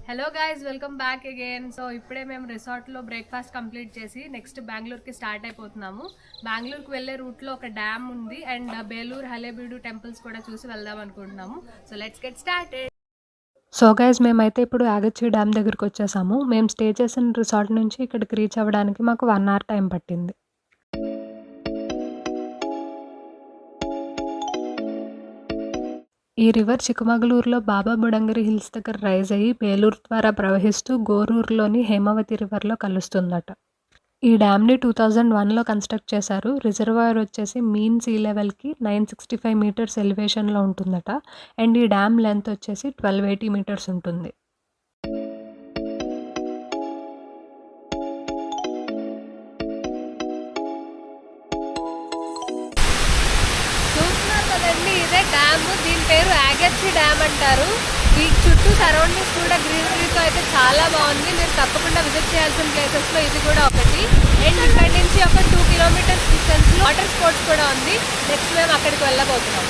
Hello guys, welcome back again. So ఇప్పుడే మేము రిసార్ట్లో breakfast complete చేసి నెక్స్ట్ బెంగళూరుకి స్టార్ట్ అయిపోతున్నాము. బెంగళూరుకి వెళ్ళే రూట్లో ఒక డ్యామ్ ఉంది అండ్ బేలూరు హలేబీడు టెంపుల్స్ కూడా చూసి వెళ్దాం అనుకుంటున్నాము. So let's get started. So guys, మేమైతే ఇప్పుడు యాగచ్చి డ్యామ్ దగ్గరికి వచ్చేసాము. మేము స్టే చేసిన రిసార్ట్ నుంచి ఇక్కడికి రీచ్ అవ్వడానికి మాకు 1 అవర్ టైం పట్టింది. ఈ రివర్ చిక్కమగళూరులో బాబా బుడంగరి హిల్స్ దగ్గర రైజ్ అయ్యి బేలూరు ద్వారా ప్రవహిస్తూ గోరూరులోని హేమావతి రివర్లో కలుస్తుందట. ఈ డ్యామ్ని 2001లో కన్స్ట్రక్ట్ చేశారు. రిజర్వాయర్ వచ్చేసి మీన్ సీ లెవెల్కి 965 మీటర్స్ ఎలివేషన్లో ఉంటుందట. అండ్ ఈ డ్యామ్ లెంత్ వచ్చేసి 1280 మీటర్స్ ఉంటుంది. చూస్తున్నారు కదండి, ఇదే డ్యామ్. దీని పేరు యాగచ్చి డ్యామ్ అంటారు. ఈ చుట్టూ సరౌండింగ్స్ కూడా గ్రీనరీతో అయితే చాలా బాగుంది. మీరు తప్పకుండా విజిట్ చేయాల్సిన ప్లేసెస్లో ఇది కూడా ఒకటి. అండ్ ఇక్కడ నుంచి ఒక 2 కిలోమీటర్స్ డిస్టెన్స్లో వాటర్ స్పోర్ట్స్ కూడా ఉంది. నెక్స్ట్ మేము అక్కడికి వెళ్ళబోతున్నాం.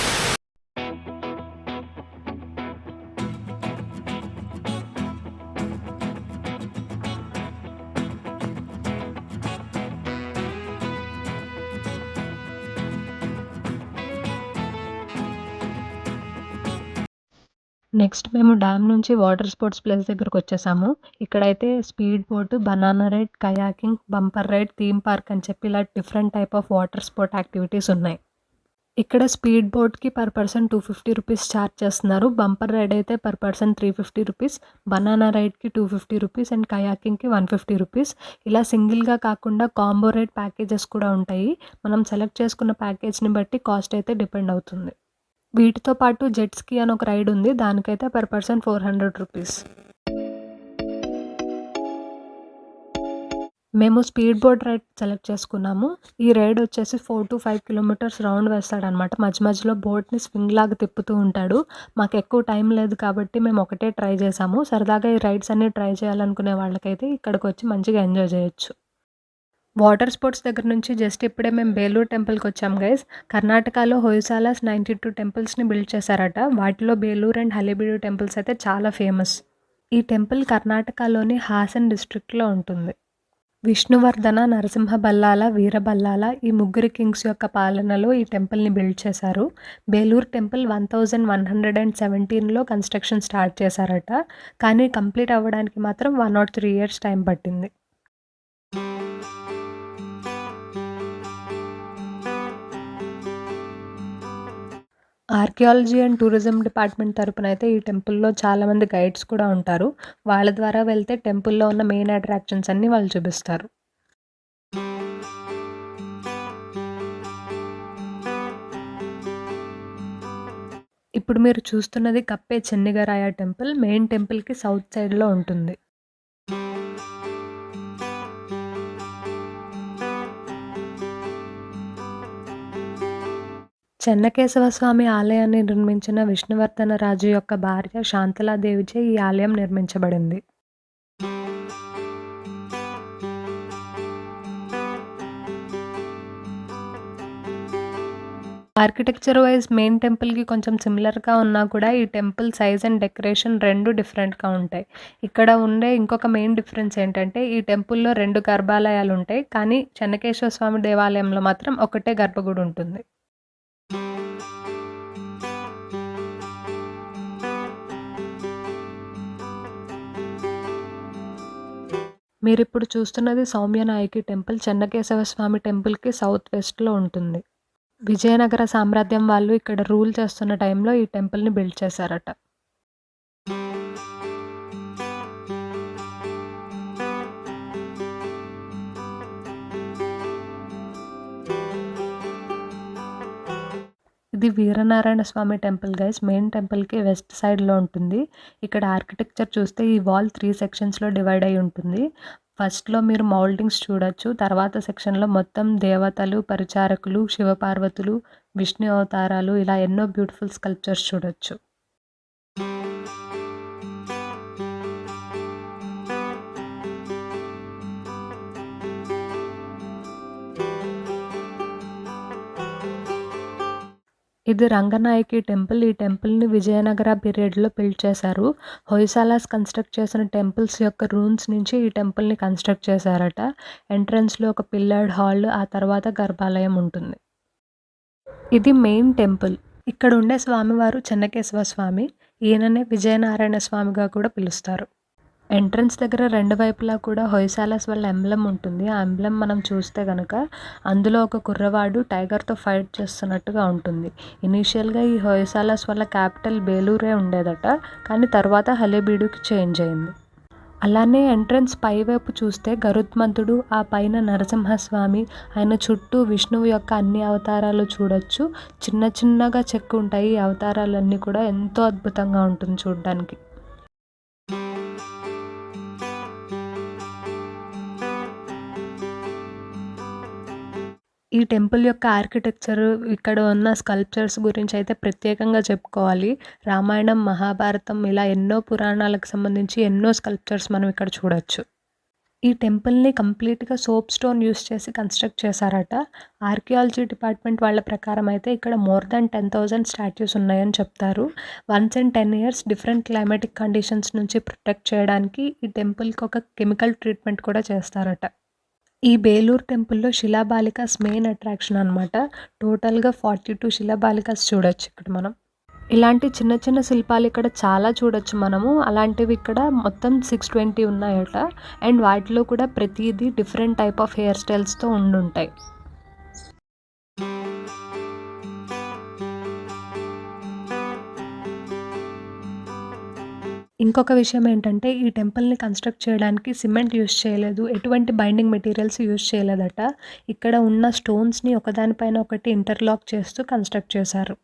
నెక్స్ట్ మేము డ్యామ్ నుంచి వాటర్ స్పోర్ట్స్ ప్లేస్ దగ్గరకు వచ్చేసాము. ఇక్కడైతే speed boat, banana ride, kayaking, bumper ride, theme park అని చెప్పి ఇలా different type of water sport activities ఉన్నాయి. ఇక్కడ స్పీడ్ బోట్కి పర్ పర్సన్ 250 రూపీస్ ఛార్జ్ చేస్తున్నారు. బంపర్ రైడ్ అయితే పర్ పర్సన్ 350 రూపీస్, బనానా రైడ్కి 250 రూపీస్ అండ్ కయాకింగ్కి 150 రూపీస్. ఇలా సింగిల్గా కాకుండా కాంబో రైడ్ ప్యాకేజెస్ కూడా ఉంటాయి. మనం సెలెక్ట్ చేసుకున్న ప్యాకేజ్ని బట్టి కాస్ట్ అయితే డిపెండ్ అవుతుంది. వీటితో పాటు జెట్ స్కీ అని ఒక రైడ్ ఉంది. దానికైతే పర్ పర్సన్ 400 రూపీస్. మేము స్పీడ్ బోట్ రైడ్ సెలెక్ట్ చేసుకున్నాము. ఈ రైడ్ వచ్చేసి 4 to 5 కిలోమీటర్స్ రౌండ్ వేస్తాడనమాట. మధ్య మధ్యలో బోట్ని స్వింగ్ లాగా తిప్పుతూ ఉంటాడు. మాకు ఎక్కువ టైం లేదు కాబట్టి మేము ఒకటే ట్రై చేసాము. సరదాగా ఈ రైడ్స్ అన్ని ట్రై చేయాలనుకునే వాళ్ళకైతే ఇక్కడికి వచ్చి మంచిగా ఎంజాయ్ చేయొచ్చు. వాటర్ స్పోర్ట్స్ దగ్గర నుంచి జస్ట్ ఇప్పుడే మేము బేలూరు టెంపుల్కి వచ్చాం గైస్. కర్ణాటకలో హొయసాలాస్ 92 టెంపుల్స్ని బిల్డ్ చేశారట. వాటిలో బేలూరు అండ్ హలేబీడు టెంపుల్స్ అయితే చాలా ఫేమస్. ఈ టెంపుల్ కర్ణాటకలోని హాసన్ డిస్ట్రిక్ట్లో ఉంటుంది. విష్ణువర్ధన, నరసింహ బల్లాల, వీరబల్లాల ఈ ముగ్గురు కింగ్స్ యొక్క పాలనలో ఈ టెంపుల్ని బిల్డ్ చేశారు. బేలూరు టెంపుల్ 1117లో కన్స్ట్రక్షన్ స్టార్ట్ చేశారట. కానీ కంప్లీట్ అవ్వడానికి మాత్రం 103 ఇయర్స్ టైం పట్టింది. ఆర్కియాలజీ అండ్ టూరిజం డిపార్ట్మెంట్ తరపున అయితే ఈ టెంపుల్లో చాలామంది గైడ్స్ కూడా ఉంటారు. వాళ్ళ ద్వారా వెళ్తే టెంపుల్లో ఉన్న మెయిన్ అట్రాక్షన్స్ అన్నీ వాళ్ళు చూపిస్తారు. ఇప్పుడు మీరు చూస్తున్నది కప్పే చెన్నిగరాయ టెంపుల్. మెయిన్ టెంపుల్కి సౌత్ సైడ్లో ఉంటుంది. చెన్నకేశవ స్వామి ఆలయాన్ని నిర్మించిన విష్ణువర్ధన రాజు యొక్క భార్య శాంతలాదేవిచే ఈ ఆలయం నిర్మించబడింది. ఆర్కిటెక్చర్ వైజ్ మెయిన్ టెంపుల్కి కొంచెం సిమిలర్గా ఉన్నా కూడా ఈ టెంపుల్ సైజ్ అండ్ డెకరేషన్ రెండు డిఫరెంట్గా ఉంటాయి. ఇక్కడ ఉండే ఇంకొక మెయిన్ డిఫరెన్స్ ఏంటంటే ఈ టెంపుల్లో 2 గర్భాలయాలు ఉంటాయి. కానీ చెన్నకేశవ స్వామి దేవాలయంలో మాత్రం ఒకటే గర్భగుడి ఉంటుంది. మీరిప్పుడు చూస్తున్నది సౌమ్యనాయకి టెంపుల్. చెన్నకేశవ స్వామి టెంపుల్కి సౌత్ వెస్ట్లో ఉంటుంది. విజయనగర సామ్రాజ్యం వాళ్ళు ఇక్కడ రూల్ చేస్తున్న టైంలో ఈ టెంపుల్ని బిల్డ్ చేశారట. ఇది వీరనారాయణ స్వామి టెంపుల్ గైస్. మెయిన్ టెంపుల్కి వెస్ట్ సైడ్లో ఉంటుంది. ఇక్కడ ఆర్కిటెక్చర్ చూస్తే ఈ వాల్ 3 సెక్షన్స్లో డివైడ్ అయి ఉంటుంది. ఫస్ట్లో మీరు మౌల్డింగ్స్ చూడొచ్చు. తర్వాత సెక్షన్లో మొత్తం దేవతలు, పరిచారకులు, శివపార్వతులు, విష్ణు అవతారాలు ఇలా ఎన్నో బ్యూటిఫుల్ స్కల్ప్చర్స్ చూడొచ్చు. ఇది రంగనాయకి టెంపుల్. ఈ టెంపుల్‌ని విజయనగర పీరియడ్‌లో బిల్డ్ చేశారు. హొయసాలాస్ కన్‌స్ట్రక్ట్ చేసిన టెంపుల్స్ యొక్క రూమ్స్ నుంచి ఈ టెంపుల్‌ని కన్‌స్ట్రక్ట్ చేశారట. ఎంట్రన్స్‌లో ఒక పిల్లర్డ్ హాల్, ఆ తర్వాత గర్భాలయం ఉంటుంది. ఇది మెయిన్ టెంపుల్. ఇక్కడ ఉండే స్వామివారు చెన్నకేశవ స్వామి. ఈయననే విజయనారాయణ స్వామిగా కూడా పిలుస్తారు. ఎంట్రన్స్ దగ్గర 2 వైపులా కూడా హొయసాలస్ వాళ్ళ ఎంబ్లెమ్ ఉంటుంది. ఆ ఎంబ్లెమ్ మనం చూస్తే గనక అందులో ఒక కుర్రవాడు టైగర్‌తో ఫైట్ చేస్తున్నట్టుగా ఉంటుంది. ఇనీషియల్‌గా ఈ హొయసాలస్ వాళ్ళ క్యాపిటల్ బేలూరే ఉండేదట. కానీ తర్వాత హలేబీడుకి చేంజ్ అయింది. అలానే ఎంట్రన్స్ పైవైపు చూస్తే గరుత్మంతుడు, ఆ పైన నరసింహస్వామి, ఆయన చుట్టూ విష్ణువు యొక్క అన్ని అవతారాలు చూడొచ్చు. చిన్న చిన్నగా చెక్కుంటాయి. ఈ అవతారాలన్నీ కూడా ఎంతో అద్భుతంగా ఉంటుంది చూడ్డానికి. ఈ టెంపుల్ యొక్క ఆర్కిటెక్చర్, ఇక్కడ ఉన్న స్కల్ప్చర్స్ గురించయితే ప్రత్యేకంగా చెప్పుకోవాలి. రామాయణం, మహాభారతం ఇలా ఎన్నో పురాణాలకు సంబంధించి ఎన్నో స్కల్ప్చర్స్ మనం ఇక్కడ చూడొచ్చు. ఈ టెంపుల్‌ని కంప్లీట్‌గా సోప్ స్టోన్ యూజ్ చేసి కన్‌స్ట్రక్ట్ చేశారట. ఆర్కియాలజీ డిపార్ట్‌మెంట్ వాళ్ళ ప్రకారం అయితే ఇక్కడ మోర్ దాన్ 10,000 స్టాట్యూస్ ఉన్నాయని చెప్తారు. Once in 10 years different climatic conditions నుంచి ప్రొటెక్ట్ చేయడానికి ఈ టెంపుల్‌కి ఒక కెమికల్ ట్రీట్మెంట్ కూడా చేస్తారట. ఈ బేలూరు టెంపుల్‌లో శిలాబాలికాస్ మెయిన్ అట్రాక్షన్ అనమాట. టోటల్‌గా 42 శిలాబాలికాస్ చూడొచ్చు ఇక్కడ మనం. ఇలాంటి చిన్న చిన్న శిల్పాలు ఇక్కడ చాలా చూడొచ్చు మనము. అలాంటివి ఇక్కడ మొత్తం 620 ఉన్నాయట. అండ్ వాటిలో కూడా ప్రతీదీ డిఫరెంట్ టైప్ ఆఫ్ హెయిర్ స్టైల్స్‌తో ఉండుంటాయి. ఇంకొక విషయం ఏంటంటే ఈ టెంపుల్‌ని కన్‌స్ట్రక్ట్ చేయడానికి సిమెంట్ యూజ్ చేయలేదు. ఎటువంటి బైండింగ్ మెటీరియల్స్ యూజ్ చేయలేదట. ఇక్కడ ఉన్న స్టోన్స్‌ని ఒకదానిపైన ఒకటి ఇంటర్‌లాక్ చేస్తూ కన్‌స్ట్రక్ట్ చేశారు.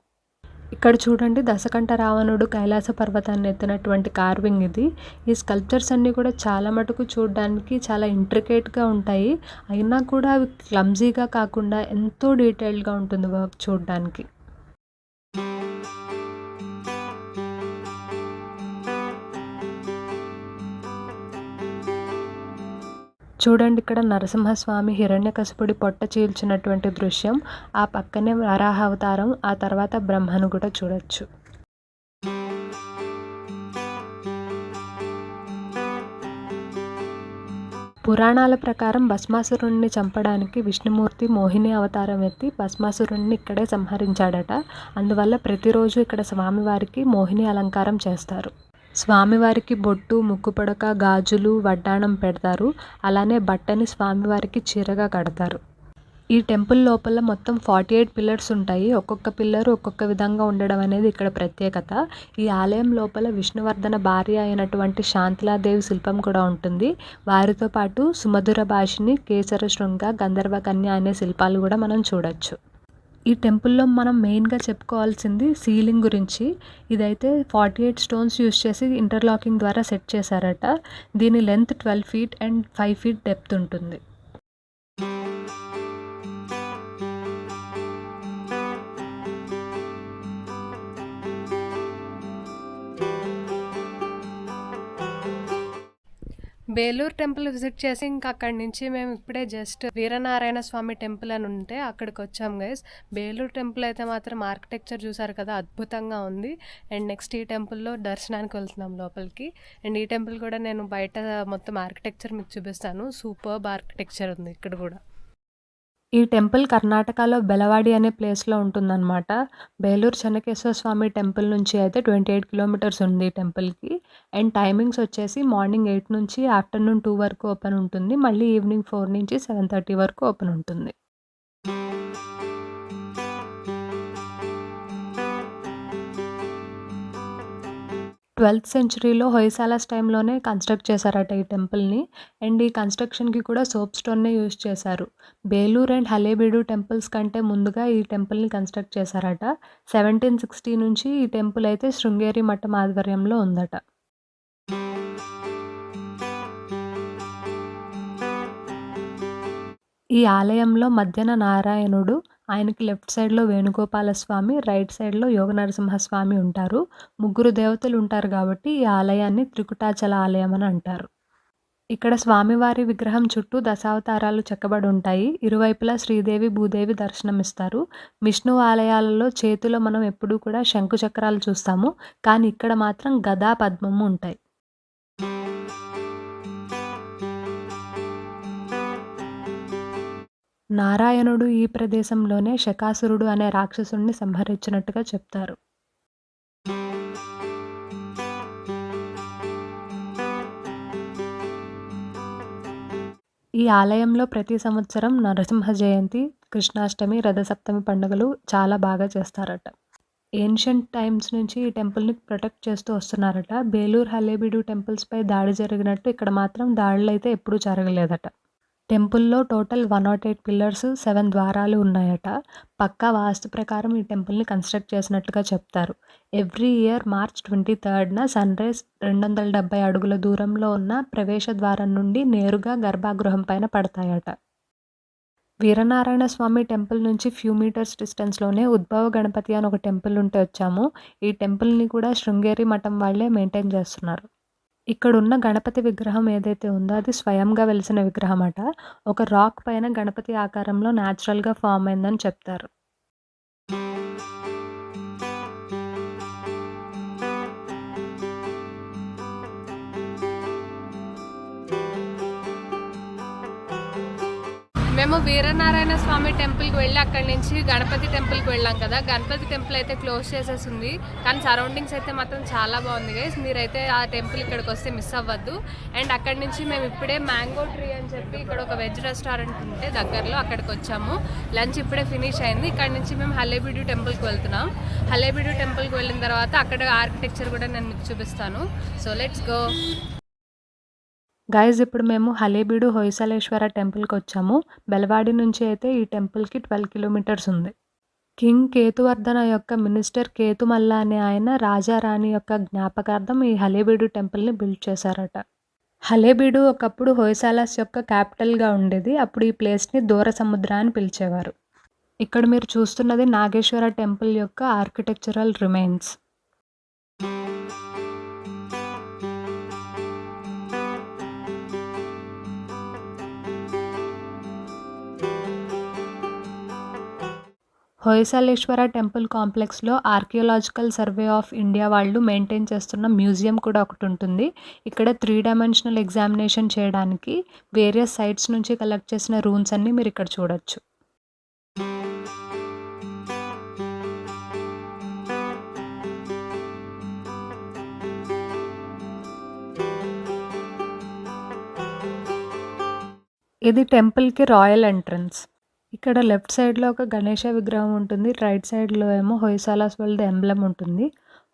ఇక్కడ చూడండి, దశకంఠ రావణుడు కైలాస పర్వతాన్ని ఎత్తినటువంటి కార్వింగ్ ఇది. ఈ స్కల్ప్చర్స్ అన్నీ కూడా చాలా మటుకు చూడడానికి చాలా ఇంట్రికేట్‌గా ఉంటాయి. అయినా కూడా అవి క్లమ్జీగా కాకుండా ఎంతో డీటెయిల్డ్‌గా ఉంటుంది వర్క్ చూడడానికి. చూడండి, ఇక్కడ నరసింహస్వామి హిరణ్యకశిపుడి పొట్ట చీల్చినటువంటి దృశ్యం. ఆ పక్కనే వరాహ అవతారం, ఆ తర్వాత బ్రహ్మను కూడా చూడొచ్చు. పురాణాల ప్రకారం భస్మాసురుడిని చంపడానికి విష్ణుమూర్తి మోహిని అవతారం ఎత్తి భస్మాసురుడిని ఇక్కడే సంహరించాడట. అందువల్ల ప్రతిరోజు ఇక్కడ స్వామివారికి మోహిని అలంకారం చేస్తారు. స్వామివారికి బొట్టు, ముక్కు పుడక, గాజులు, వడ్డాణం పెడతారు. అలానే బట్టని స్వామివారికి చీరగా కడతారు. ఈ టెంపుల్ లోపల మొత్తం 48 పిల్లర్స్ ఉంటాయి. ఒక్కొక్క పిల్లర్ ఒక్కొక్క విధంగా ఉండడం అనేది ఇక్కడ ప్రత్యేకత. ఈ ఆలయం లోపల విష్ణువర్ధన భార్య అయినటువంటి శాంతిలాదేవి శిల్పం కూడా ఉంటుంది. వారితో పాటు సుమధుర భాషిని, కేసర శృంగ, గంధర్వ కన్య అనే శిల్పాలు కూడా మనం చూడొచ్చు. ఈ టెంపుల్‌లో మనం మెయిన్‌గా చెప్పుకోవాల్సింది సీలింగ్ గురించి. ఇదైతే 48 స్టోన్స్ యూజ్ చేసి ఇంటర్లాకింగ్ ద్వారా సెట్ చేశారట. దీని length 12 feet and 5 feet depth ఉంటుంది. బేలూరు టెంపుల్ విజిట్ చేసి ఇంకా అక్కడి నుంచి మేము ఇప్పుడే జస్ట్ వీరనారాయణ స్వామి టెంపుల్ అని ఉంటే అక్కడికి వచ్చాం గైస్. బేలూరు టెంపుల్ అయితే మాత్రం ఆర్కిటెక్చర్ చూసారు కదా, అద్భుతంగా ఉంది. అండ్ నెక్స్ట్ ఈ టెంపుల్లో దర్శనానికి వెళ్తున్నాం లోపలికి. అండ్ ఈ టెంపుల్ కూడా నేను బయట మొత్తం ఆర్కిటెక్చర్ మీకు చూపిస్తాను. సూపర్బ్ ఆర్కిటెక్చర్ ఉంది ఇక్కడ కూడా. ఈ టెంపుల్ కర్ణాటకలో బెలవాడి అనే ప్లేస్‌లో ఉంటుందన్నమాట. బేలూరు చెన్నకేశవ స్వామి టెంపుల్ నుంచి అయితే 28 కిలోమీటర్స్ ఉంది ఈ టెంపుల్‌కి. అండ్ టైమింగ్స్ వచ్చేసి మార్నింగ్ 8 నుంచి ఆఫ్టర్‌నూన్ 2 వరకు ఓపెన్ ఉంటుంది. మళ్ళీ ఈవినింగ్ 4 నుంచి 7:30 వరకు ఓపెన్ ఉంటుంది. 12థ్ సెంచరీలో హొయసాలస్ టైంలోనే కన్‌స్ట్రక్ట్ చేశారట ఈ టెంపుల్‌ని. అండ్ ఈ కన్‌స్ట్రక్షన్‌కి కూడా సోప్ స్టోన్‌నే యూజ్ చేశారు. బేలూరు అండ్ హలేబీడు టెంపుల్స్ కంటే ముందుగా ఈ టెంపుల్‌ని కన్‌స్ట్రక్ట్ చేశారట. 1760 నుంచి ఈ టెంపుల్ అయితే శృంగేరి మఠం ఆధ్వర్యంలో ఉందట. ఈ ఆలయంలో మధ్యన నారాయణుడు, ఆయనకి లెఫ్ట్ సైడ్‌లో వేణుగోపాలస్వామి, రైట్ సైడ్‌లో యోగ నరసింహస్వామి ఉంటారు. ముగ్గురు దేవతలు ఉంటారు కాబట్టి ఈ ఆలయాన్ని త్రికుటాచల ఆలయం అని అంటారు. ఇక్కడ స్వామివారి విగ్రహం చుట్టూ దశావతారాలు చెక్కబడి ఉంటాయి. ఇరువైపులా శ్రీదేవి, భూదేవి దర్శనమిస్తారు. విష్ణు ఆలయాలలో చేతిలో మనం ఎప్పుడూ కూడా శంకు చక్రాలు చూస్తాము. కానీ ఇక్కడ మాత్రం గదా, పద్మము ఉంటాయి. నారాయణుడు ఈ ప్రదేశంలోనే శకాసురుడు అనే రాక్షసుడిని సంహరించినట్టుగా చెప్తారు. ఈ ఆలయంలో ప్రతి సంవత్సరం నరసింహ జయంతి, కృష్ణాష్టమి, రథసప్తమి పండుగలు చాలా బాగా చేస్తారట. ఏన్షియంట్ టైమ్స్ నుంచి ఈ టెంపుల్‌ని ప్రొటెక్ట్ చేస్తూ వస్తున్నారట. బేలూరు, హలేబీడు టెంపుల్స్‌పై దాడి జరిగినట్టు ఇక్కడ మాత్రం దాడులైతే ఎప్పుడూ జరగలేదట. టెంపుల్‌లో టోటల్ 108 పిల్లర్స్, 7 ద్వారాలు ఉన్నాయట. పక్కా వాస్తు ప్రకారం ఈ టెంపుల్‌ని కన్‌స్ట్రక్ట్ చేసినట్లుగా చెప్తారు. ఎవ్రీ ఇయర్ మార్చ్ 23న సన్‌రైజ్ 270 అడుగుల దూరంలో ఉన్న ప్రవేశ ద్వారం నుండి నేరుగా గర్భగృహం పైన పడతాయట. వీరనారాయణ స్వామి టెంపుల్ నుంచి ఫ్యూ మీటర్స్ డిస్టెన్స్‌లోనే ఉద్భవ గణపతి అని ఒక టెంపుల్ ఉంటే వచ్చాము. ఈ టెంపుల్‌ని కూడా శృంగేరి మఠం వాళ్ళే మెయింటైన్ చేస్తున్నారు. ఇక్కడున్న గణపతి విగ్రహం ఏదైతే ఉందో అది స్వయంగా వెలిసిన విగ్రహమట. ఒక రాక్ పైన గణపతి ఆకారంలో న్యాచురల్‌గా ఫార్మ్ అయిందని చెప్తారు. మేము వీరనారాయణ స్వామి టెంపుల్కి వెళ్ళి అక్కడి నుంచి గణపతి టెంపుల్కి వెళ్ళాం కదా. గణపతి టెంపుల్ అయితే క్లోజ్ చేసేసింది, కానీ సరౌండింగ్స్ అయితే మాత్రం చాలా బాగుంది గైస్. మీరైతే ఆ టెంపుల్ ఇక్కడికి వస్తే మిస్ అవ్వద్దు. అండ్ అక్కడి నుంచి మేము ఇప్పుడే మ్యాంగో ట్రీ అని చెప్పి ఇక్కడ ఒక వెజ్ రెస్టారెంట్ ఉంటే దగ్గరలో అక్కడికి వచ్చాము. లంచ్ ఇప్పుడే ఫినిష్ అయింది. ఇక్కడ నుంచి మేము హలేబీడు టెంపుల్కి వెళ్తున్నాం. హలేబీడు టెంపుల్కి వెళ్ళిన తర్వాత అక్కడ ఆర్కిటెక్చర్ కూడా నేను మీకు చూపిస్తాను. So let's go. గైస్ ఇప్పుడు మేము హలేబీడు హొయసలేశ్వర టెంపుల్‌కొచ్చాము. బెలవాడి నుంచి అయితే ఈ టెంపుల్‌కి 12 కిలోమీటర్స్ ఉంది. కింగ్ కేతువర్ధన యొక్క మినిస్టర్ కేతుమల్ల అనే ఆయన రాజా రాణి యొక్క జ్ఞాపకార్థం ఈ హలేబీడు టెంపుల్‌ని బిల్డ్ చేశారట. హలేబీడు ఒకప్పుడు హొయసాలస్ యొక్క క్యాపిటల్‌గా ఉండేది. అప్పుడు ఈ ప్లేస్‌ని దూర సముద్ర అని పిలిచేవారు. ఇక్కడ మీరు చూస్తున్నది నాగేశ్వర టెంపుల్ యొక్క ఆర్కిటెక్చరల్ రిమైన్స్. హొయసలేశ్వర టెంపుల్ కాంప్లెక్స్‌లో ఆర్కియోలాజికల్ సర్వే ఆఫ్ ఇండియా వాళ్ళు మెయింటైన్ చేస్తున్న మ్యూజియం కూడా ఒకటుంటుంది. ఇక్కడ 3 డైమెన్షనల్ ఎగ్జామినేషన్ చేయడానికి వేరియస్ సైట్స్ నుంచి కలెక్ట్ చేసిన రూన్స్ అన్నీ మీరు ఇక్కడ చూడొచ్చు. ఇది టెంపుల్‌కి రాయల్ ఎంట్రన్స్. ఇక్కడ లెఫ్ట్ సైడ్‌లో ఒక గణేష విగ్రహం ఉంటుంది. రైట్ సైడ్‌లో ఏమో హొయసాలస్ వాళ్ళది ఎంబ్లెమ్ ఉంటుంది.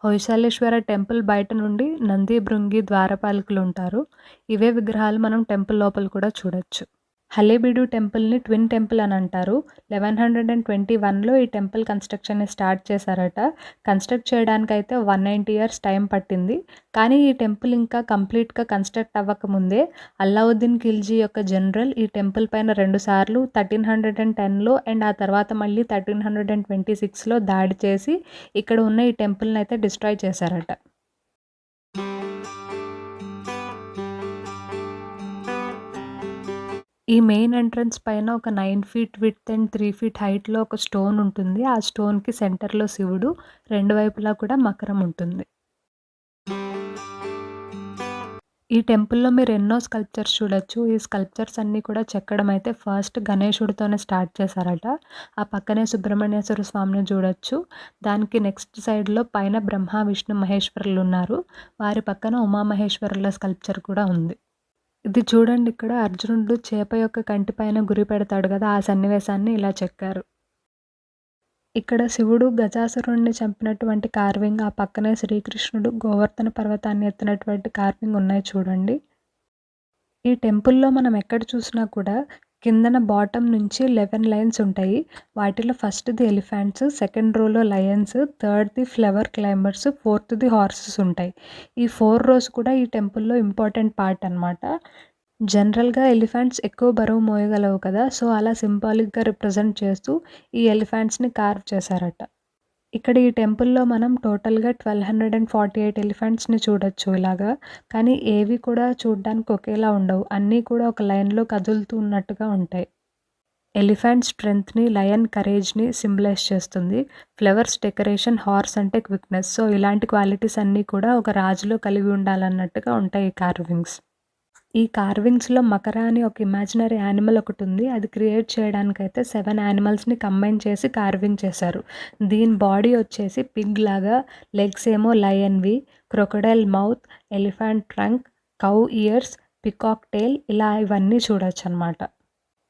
హొయసాలేశ్వర టెంపుల్ బయట నుండి నంది, భృంగి, ద్వారపాలకులు ఉంటారు. ఇవే విగ్రహాలు మనం టెంపుల్ లోపల కూడా చూడొచ్చు. హలేబీడు టెంపుల్‌ని ట్విన్ టెంపుల్ అని అంటారు. 1121లో ఈ టెంపుల్ కన్‌స్ట్రక్షన్‌ని స్టార్ట్ చేశారట. కన్‌స్ట్రక్ట్ చేయడానికైతే 190 ఇయర్స్ టైం పట్టింది. కానీ ఈ టెంపుల్ ఇంకా కంప్లీట్‌గా కన్‌స్ట్రక్ట్ అవ్వకముందే అల్లావుద్దీన్ ఖిల్జీ యొక్క జనరల్ ఈ టెంపుల్ పైన 2 సార్లు 1310లో అండ్ ఆ తర్వాత మళ్ళీ 1326లో దాడి చేసి ఇక్కడ ఉన్న ఈ టెంపుల్‌ని అయితే డిస్ట్రాయ్ చేశారట. ఈ మెయిన్ ఎంట్రన్స్ పైన ఒక 9 ఫీట్ విడ్త్ అండ్ 3 ఫీట్ హైట్‌లో ఒక స్టోన్ ఉంటుంది. ఆ స్టోన్‌కి సెంటర్‌లో శివుడు, రెండు వైపులా కూడా మకరం ఉంటుంది. ఈ టెంపుల్‌లో మీరు ఎన్నో స్కల్ప్చర్స్ చూడొచ్చు. ఈ స్కల్ప్చర్స్ అన్నీ కూడా చెక్కడం అయితే ఫస్ట్ గణేశుడితోనే స్టార్ట్ చేశారట. ఆ పక్కనే సుబ్రహ్మణ్యేశ్వర స్వామిని చూడొచ్చు. దానికి నెక్స్ట్ సైడ్‌లో పైన బ్రహ్మ, విష్ణు, మహేశ్వరులు ఉన్నారు. వారి పక్కన ఉమామహేశ్వరుల స్కల్ప్చర్ కూడా ఉంది. ఇది చూడండి, ఇక్కడ అర్జునుడు చేప యొక్క కంటి పైన గురి పెడతాడు కదా! ఆ సన్నివేశాన్ని ఇలా చెక్కారు. ఇక్కడ శివుడు గజాసురుడిని చంపినటువంటి కార్వింగ్, ఆ పక్కనే శ్రీకృష్ణుడు గోవర్ధన పర్వతాన్ని ఎత్తినటువంటి కార్వింగ్ ఉన్నాయి చూడండి. ఈ టెంపుల్‌లో మనం ఎక్కడ చూసినా కూడా కిందన బాటమ్ నుంచి 11 లైన్స్ ఉంటాయి. వాటిలో ఫస్ట్‌ది ఎలిఫెంట్స్, సెకండ్ రోలో లయన్స్, థర్డ్‌ది ఫ్లవర్ క్లైంబర్స్, ఫోర్త్‌ది హార్సెస్ ఉంటాయి. ఈ 4 రోస్ కూడా ఈ టెంపుల్‌లో ఇంపార్టెంట్ పార్ట్ అనమాట. జనరల్‌గా ఎలిఫెంట్స్ ఎక్కువ బరువు మోయగలవు కదా! సో, అలా సింబాలిక్‌గా రిప్రజెంట్ చేస్తూ ఈ ఎలిఫెంట్స్‌ని కార్వ్ చేశారట. ఇక్కడ ఈ టెంపుల్‌లో మనం టోటల్‌గా 1248 ఎలిఫెంట్స్‌ని చూడొచ్చు ఇలాగా. కానీ ఏవి కూడా చూడ్డానికి ఒకేలా ఉండవు. అన్నీ కూడా ఒక లైన్‌లో కదులుతూ ఉన్నట్టుగా ఉంటాయి. ఎలిఫెంట్ స్ట్రెంగ్త్‌ని, లయన్ కరేజ్‌ని సింబలైజ్ చేస్తుంది. ఫ్లవర్స్ డెకరేషన్, హార్స్ అంటే క్విక్‌నెస్. సో, ఇలాంటి క్వాలిటీస్ అన్నీ కూడా ఒక రాజులో కలిగి ఉండాలన్నట్టుగా ఉంటాయి ఈ కార్వింగ్స్. ఈ కార్వింగ్స్‌లో మకర అని ఒక ఇమాజినరీ యానిమల్ ఒకటుంది. అది క్రియేట్ చేయడానికైతే 7 యానిమల్స్‌ని కంబైన్ చేసి కార్వింగ్ చేశారు. దీని బాడీ వచ్చేసి పిగ్ లాగా, లెగ్స్ ఏమో లయన్‌వి, crocodile mouth, elephant trunk, cow ears, peacock tail ఇలా ఇవన్నీ చూడొచ్చనమాట.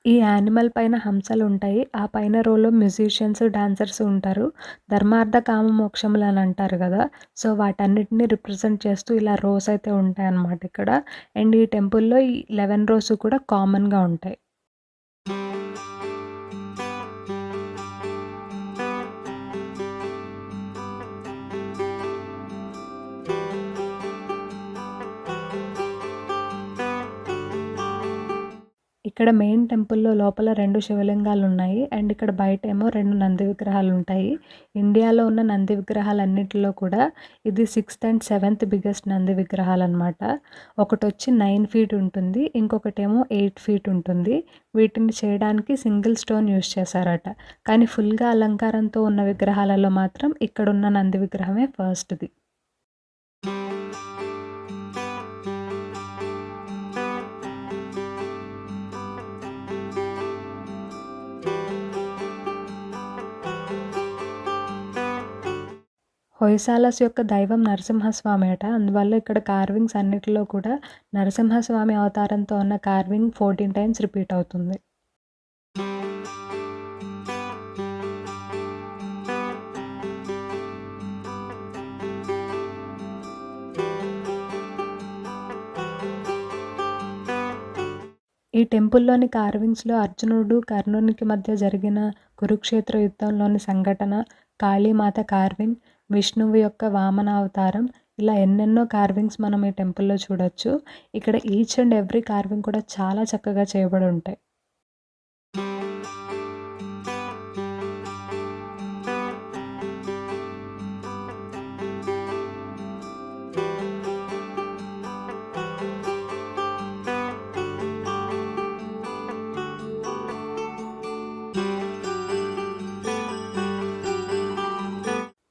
ఈ యానిమల్ పైన హంసలుంటాయి. ఆ పైన రోలో మ్యూజిషియన్స్, డాన్సర్స్ ఉంటారు. ధర్మార్థ, కామ, మోక్షములని అంటారు గదా! సో, వాటన్నిటిని రిప్రజెంట్ చేస్తూ ఇలా రోస్ అయితే ఉంటాయన్నమాట ఇక్కడ. అండ్ ఈ టెంపుల్‌లో ఈ 11 రోస్ కూడా కామన్‌గా ఉంటాయి. ఇక్కడ మెయిన్ టెంపుల్‌లో లోపల 2 శివలింగాలున్నాయి. అండ్ ఇక్కడ బయటేమో 2 నంది విగ్రహాలుంటాయి. ఇండియాలో ఉన్న నంది విగ్రహాలన్నిటిలో కూడా ఇది 6థ్ అండ్ 7థ్ బిగ్గెస్ట్ నంది విగ్రహాలనమాట. ఒకటొచ్చి 9 ఫీట్ ఉంటుంది. ఇంకొకటేమో 8 ఫీట్ ఉంటుంది. వీటిని చేయడానికి సింగిల్ స్టోన్ యూజ్ చేశారట. కానీ ఫుల్‌గా అలంకారంతో ఉన్న విగ్రహాలలో మాత్రం ఇక్కడున్న నంది విగ్రహమే ఫస్ట్‌ది. హొయసాలస్ యొక్క దైవం నరసింహస్వామి అట. అందువల్ల ఇక్కడ కార్వింగ్స్ అన్నిటిలో కూడా నరసింహస్వామి అవతారంతో ఉన్న కార్వింగ్ 14 టైమ్స్ రిపీట్ అవుతుంది. ఈ టెంపుల్‌లోని కార్వింగ్స్‌లో అర్జునుడు, కర్ణునికి మధ్య జరిగిన కురుక్షేత్ర యుద్ధంలోని సంఘటన, కాళీమాత కార్వింగ్, విష్ణువు యొక్క వామన అవతారం ఇలా ఎన్నెన్నో కార్వింగ్స్ మనం ఈ టెంపుల్‌లో చూడొచ్చు. ఇక్కడ ఈచ్ అండ్ ఎవ్రీ కార్వింగ్ కూడా చాలా చక్కగా చేయబడి ఉంటాయి.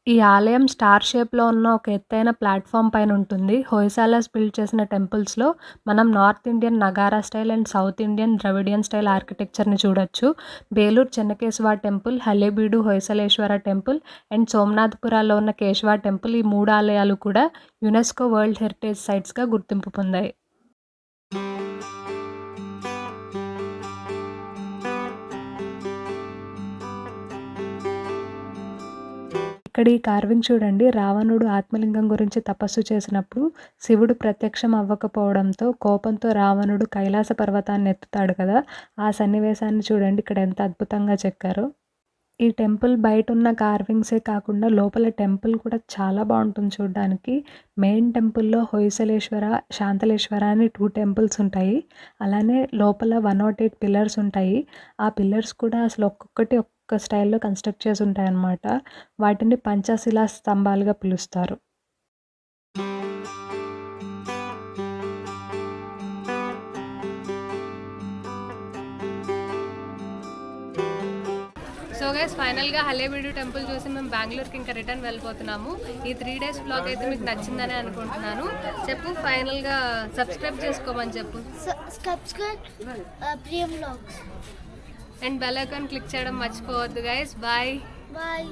ఈ ఆలయం స్టార్ షేప్‌లో ఉన్న ఒక ఎత్తైన ప్లాట్‌ఫామ్ పైనుంటుంది. హొయసాలస్ బిల్డ్ చేసిన టెంపుల్స్‌లో మనం north Indian Nagara style and south Indian Dravidian style ఆర్కిటెక్చర్‌ని చూడొచ్చు. Belur Chennakeshava temple, Halebidu Hoysaleshwara temple and సోమనాథపురాలో ఉన్న కేశవ టెంపుల్ ఈ 3 ఆలయాలు కూడా యునెస్కో వరల్డ్ హెరిటేజ్ సైట్స్‌గా గుర్తింపు పొందాయి. ఇక్కడ ఈ కార్వింగ్ చూడండి. రావణుడు ఆత్మలింగం గురించి తపస్సు చేసినప్పుడు శివుడు ప్రత్యక్షం అవ్వకపోవడంతో కోపంతో రావణుడు కైలాస పర్వతాన్ని ఎత్తుతాడు కదా! ఆ సన్నివేశాన్ని చూడండి ఇక్కడ ఎంత అద్భుతంగా చెక్కారో. ఈ టెంపుల్ బయటున్న కార్వింగ్సే కాకుండా లోపల టెంపుల్ కూడా చాలా బావుంటుంది చూడ్డానికి. మెయిన్ టెంపుల్‌లో హొయసలేశ్వర, శాంతలేశ్వర అని 2 టెంపుల్స్ ఉంటాయి. అలానే లోపల 108 పిల్లర్స్ ఉంటాయి. ఆ పిల్లర్స్ కూడా అసలు ఒక్కొక్కటి ఒక్కొక్క స్టైల్‌లో కన్‌స్ట్రక్ట్ చేసి ఉంటాయన్నమాట. వాటిని పంచశిలా స్తంభాలుగా పిలుస్తారు. సో గైస్ ఫైనల్గా హలేబీడు టెంపుల్ చూసి మేము బెంగళూరుకి ఇంకా రిటర్న్ వెళ్ళిపోతున్నాము. ఈ 3 డేస్ బ్లాగ్ అయితే మీకు నచ్చిందని అనుకుంటున్నాను. చెప్పు ఫైనల్గా సబ్స్క్రైబ్ చేసుకోమని చెప్పు. సబ్స్క్రైబ్ ప్రియం vlogs and bell icon click చేయడం మర్చిపోవద్దు గైస్. బాయ్. బాయ్.